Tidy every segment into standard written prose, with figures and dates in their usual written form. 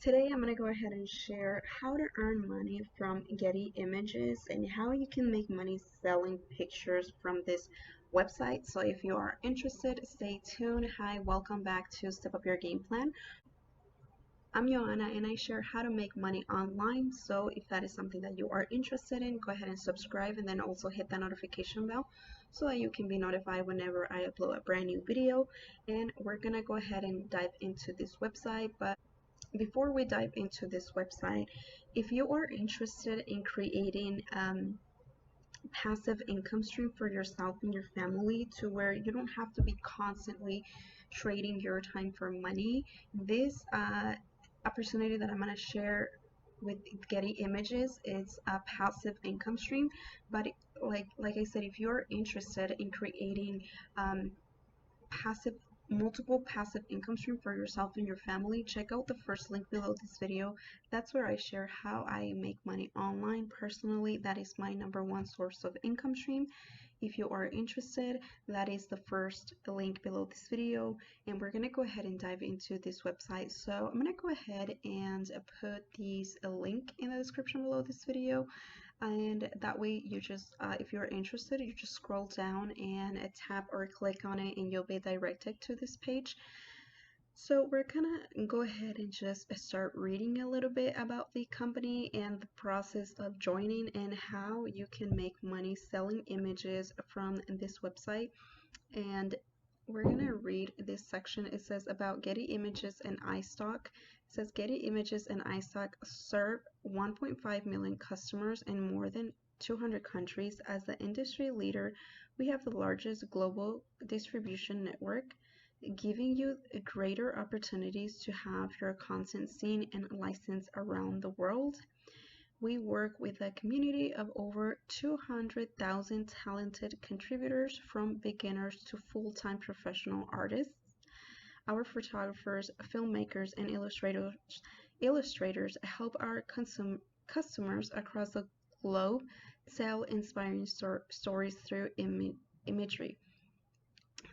Today I'm going to go ahead and share how to earn money from Getty Images and how you can make money selling pictures from this website. So if you are interested, stay tuned. Hi, welcome back to Step Up Your Game Plan. I'm Joanna and I share how to make money online. So if that is something that you are interested in, go ahead and subscribe and then also hit that notification bell so that you can be notified whenever I upload a brand new video. And we're going to go ahead and dive into this website. But before we dive into this website, if you are interested in creating passive income stream for yourself and your family to where you don't have to be constantly trading your time for money, this opportunity that I'm going to share with Getty Images is a passive income stream. But like I said, if you're interested in creating passive multiple passive income stream for yourself and your family, check out the first link below this video. That's where I share how I make money online. Personally, that is my #1 source of income stream. If you are interested, that is the first link below this video, and we're gonna go ahead and dive into this website. So I'm gonna go ahead and put these a link in the description below this video, and that way you just if you're interested, you just scroll down and tap or click on it and you'll be directed to this page. So we're gonna go ahead and just start reading a little bit about the company and the process of joining and how you can make money selling images from this website. And we're gonna read this section. It says about Getty Images and iStock. It says Getty Images and iStock serve 1.5 million customers in more than 200 countries. As the industry leader, we have the largest global distribution network, giving you greater opportunities to have your content seen and licensed around the world. We work with a community of over 200,000 talented contributors, from beginners to full-time professional artists. Our photographers, filmmakers, and illustrators help our customers across the globe tell inspiring stories through imagery.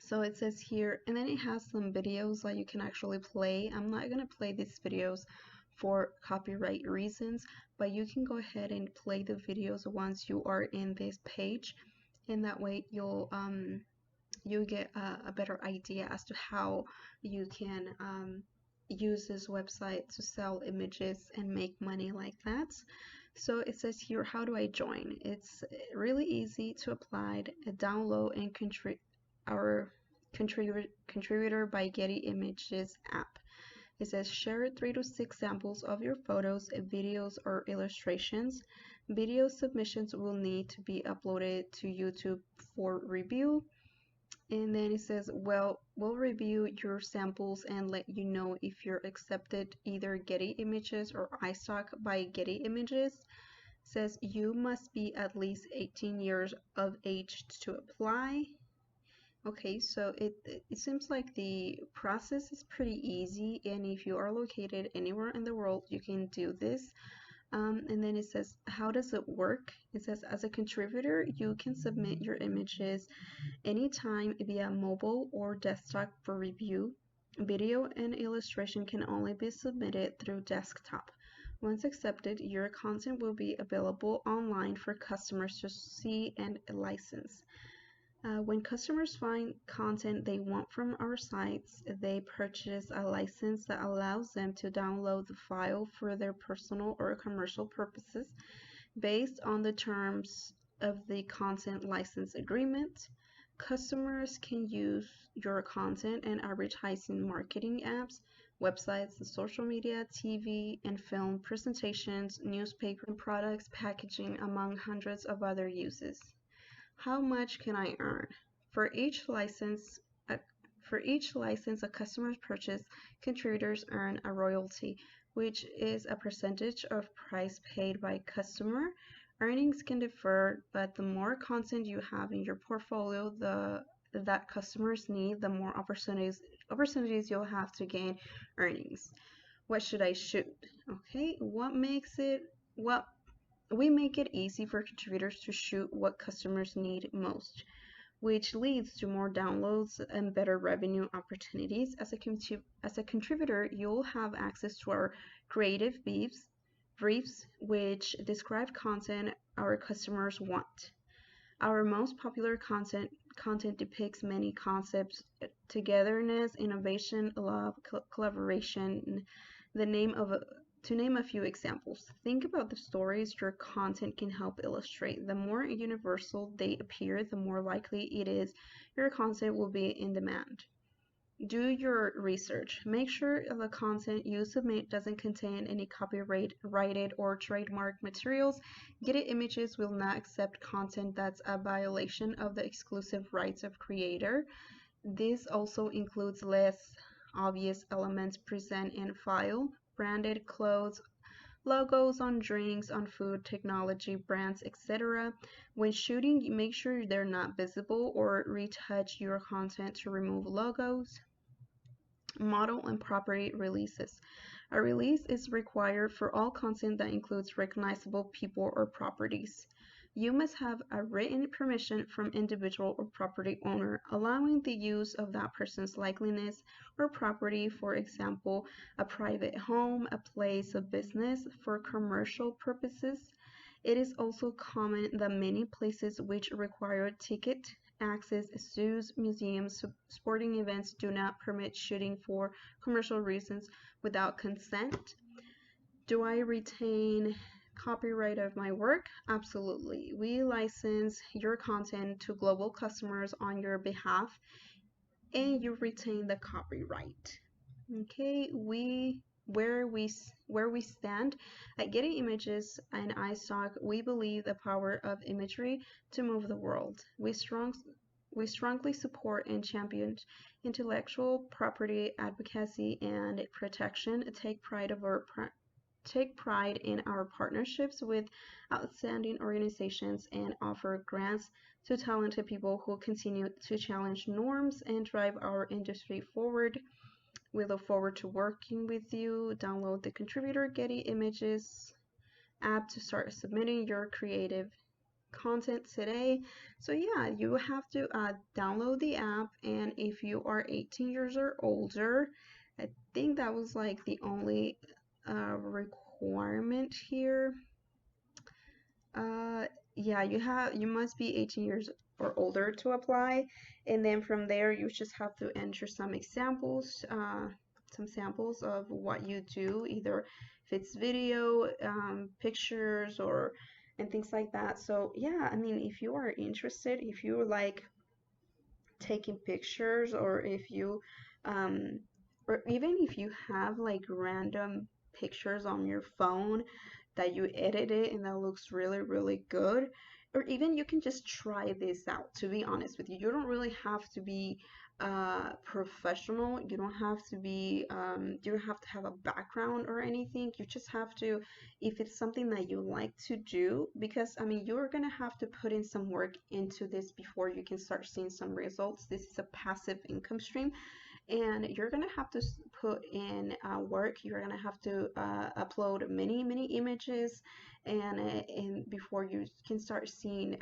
So it says here, and then it has some videos that you can actually play. I'm not going to play these videos for copyright reasons, but you can go ahead and play the videos once you are in this page, and that way you'll get a better idea as to how you can use this website to sell images and make money like that. So it says here, how do I join? It's really easy to apply, download and our contributor by Getty Images app. It says share 3 to 6 samples of your photos, videos, or illustrations. Video submissions will need to be uploaded to YouTube for review. And then it says, well, we'll review your samples and let you know if you're accepted either Getty Images or iStock by Getty Images. It says you must be at least 18 years of age to apply. Okay, so it seems like the process is pretty easy, and if you are located anywhere in the world, you can do this. And then it says, how does it work? It says, as a contributor, you can submit your images anytime via mobile or desktop for review. Video and illustration can only be submitted through desktop. Once accepted, your content will be available online for customers to see and license. When customers find content they want from our sites, they purchase a license that allows them to download the file for their personal or commercial purposes based on the terms of the content license agreement. Customers can use your content in advertising marketing apps, websites, social media, TV and film presentations, newspaper and products, packaging, among hundreds of other uses. How much can I earn? For each license a customer's purchase, contributors earn a royalty, which is a percentage of price paid by customer. Earnings can differ, but the more content you have in your portfolio that customers need, the more opportunities you'll have to gain earnings. What should I shoot? Okay, we make it easy for contributors to shoot what customers need most. which leads to more downloads and better revenue opportunities. As a contributor, you'll have access to our creative briefs, which describe content our customers want. Our most popular content depicts many concepts: togetherness, innovation, love, collaboration. The name of a, to name a few examples. Think about the stories your content can help illustrate. The more universal they appear, the more likely it is your content will be in demand. Do your research. Make sure the content you submit doesn't contain any copyrighted or trademark materials. Getty Images will not accept content that's a violation of the exclusive rights of creator. This also includes less obvious elements present in file, branded clothes, logos on drinks, on food, technology, brands, etc. When shooting, make sure they're not visible or retouch your content to remove logos. Model and property releases. A release is required for all content that includes recognizable people or properties. You must have a written permission from individual or property owner allowing the use of that person's likeness or property, for example, a private home, a place of business, for commercial purposes. It is also common that many places which require ticket access, zoos, museums, sporting events do not permit shooting for commercial reasons without consent. Do I retain copyright of my work? Absolutely. We license your content to global customers on your behalf and you retain the copyright. Okay, where we stand at Getty Images and iStock, we believe the power of imagery to move the world. We strongly support and champion intellectual property advocacy and protection. Take pride in our partnerships with outstanding organizations and offer grants to talented people who continue to challenge norms and drive our industry forward. We look forward to working with you. Download the Contributor Getty Images app to start submitting your creative content today. So yeah, you have to download the app, and if you are 18 years or older, I think that was like the only requirement here. Yeah, you must be 18 years or older to apply, and then from there you just have to enter some samples of what you do, either if it's video, pictures, or and things like that. So yeah, I mean, if you are interested, if you like taking pictures, or if you um, or even if you have like random pictures on your phone that you edited and that looks really really good, or even you can just try this out. To be honest with you, you don't really have to be professional. You don't have to be you don't have to have a background or anything. You just have to, if it's something that you like to do, because I mean you're gonna have to put in some work into this before you can start seeing some results. This is a passive income stream, and you're gonna have to put in work. You're gonna have to upload many images, and before you can start seeing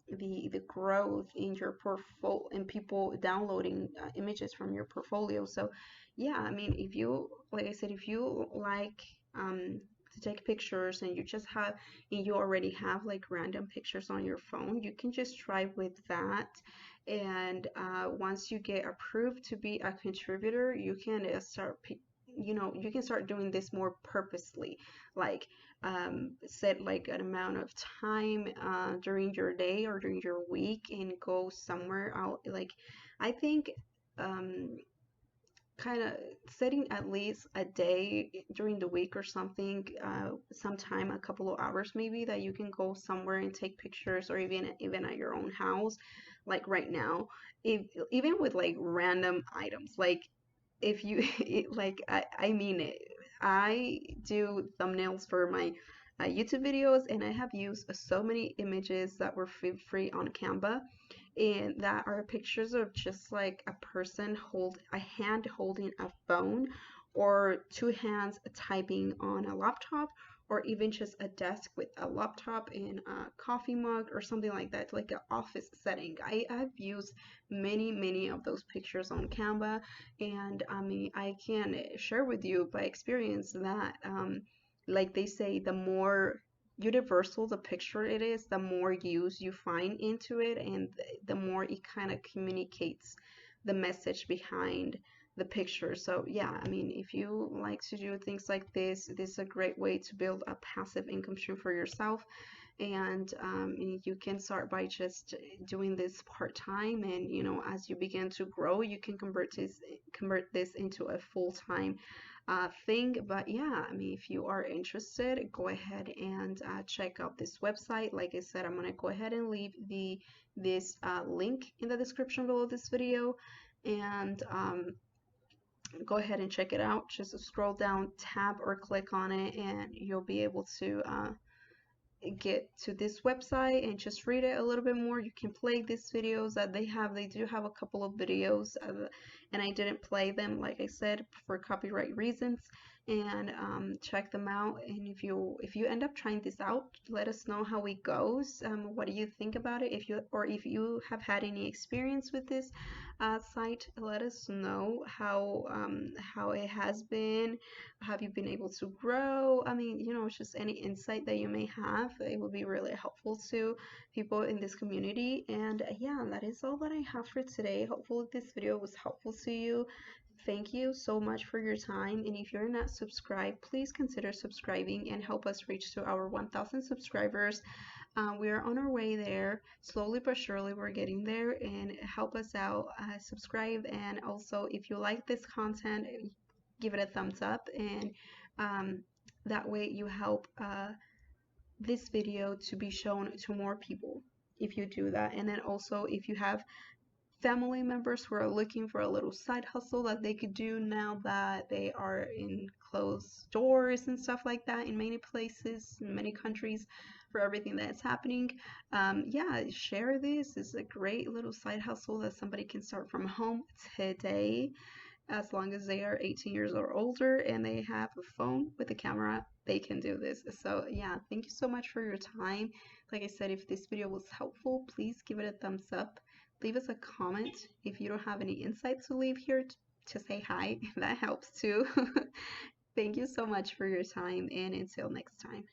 the growth in your portfolio and people downloading images from your portfolio. So yeah, I mean, if you, like I said, if you like to take pictures and you already have like random pictures on your phone, you can just try with that. And once you get approved to be a contributor, you can you can start doing this more purposely, like set like an amount of time during your day or during your week and go somewhere out. Like I think um, kind of setting at least a day during the week or something, sometime, a couple of hours maybe, that you can go somewhere and take pictures, or even at your own house, like right now, if, even with like random items, like if you like I mean it, I do thumbnails for my YouTube videos, and I have used so many images that were free on Canva, and that are pictures of just like a person a hand holding a phone, or two hands typing on a laptop, or even just a desk with a laptop and a coffee mug or something like that, like an office setting. I've used many of those pictures on Canva, and I mean, I can share with you by experience that, like they say, the more universal the picture it is, the more use you find into it, and the more it kind of communicates the message behind the picture. So yeah, I mean, if you like to do things like this is a great way to build a passive income stream for yourself. And you can start by just doing this part-time, and as you begin to grow, you can convert this into a full-time thing. But yeah, I mean, if you are interested, go ahead and check out this website. Like I said, I'm gonna go ahead and leave this link in the description below this video, and go ahead and check it out. Just scroll down, tab or click on it, and you'll be able to get to this website and just read it a little bit more. You can play these videos that they do have a couple of videos, and I didn't play them, like I said, for copyright reasons. And check them out. And if you end up trying this out, let us know how it goes. What do you think about it? If you have had any experience with this site, let us know how it has been. Have you been able to grow? I mean, just any insight that you may have, it would be really helpful to people in this community. And yeah, that is all that I have for today. Hopefully this video was helpful to you. Thank you so much for your time. And if you're not subscribed, please consider subscribing and help us reach to our 1,000 subscribers. We are on our way there. Slowly but surely, we're getting there. And help us out. Subscribe. And also, if you like this content, give it a thumbs up. And that way you help this video to be shown to more people if you do that. And then also, if you have family members who are looking for a little side hustle that they could do now that they are in closed doors and stuff like that in many places, in many countries, for everything that's happening, yeah, share this. It's a great little side hustle that somebody can start from home today, as long as they are 18 years or older and they have a phone with a camera. They can do this. So yeah, thank you so much for your time. Like I said, if this video was helpful, please give it a thumbs up. Leave us a comment if you don't have any insights to leave here, to say hi. That helps too. Thank you so much for your time, and until next time.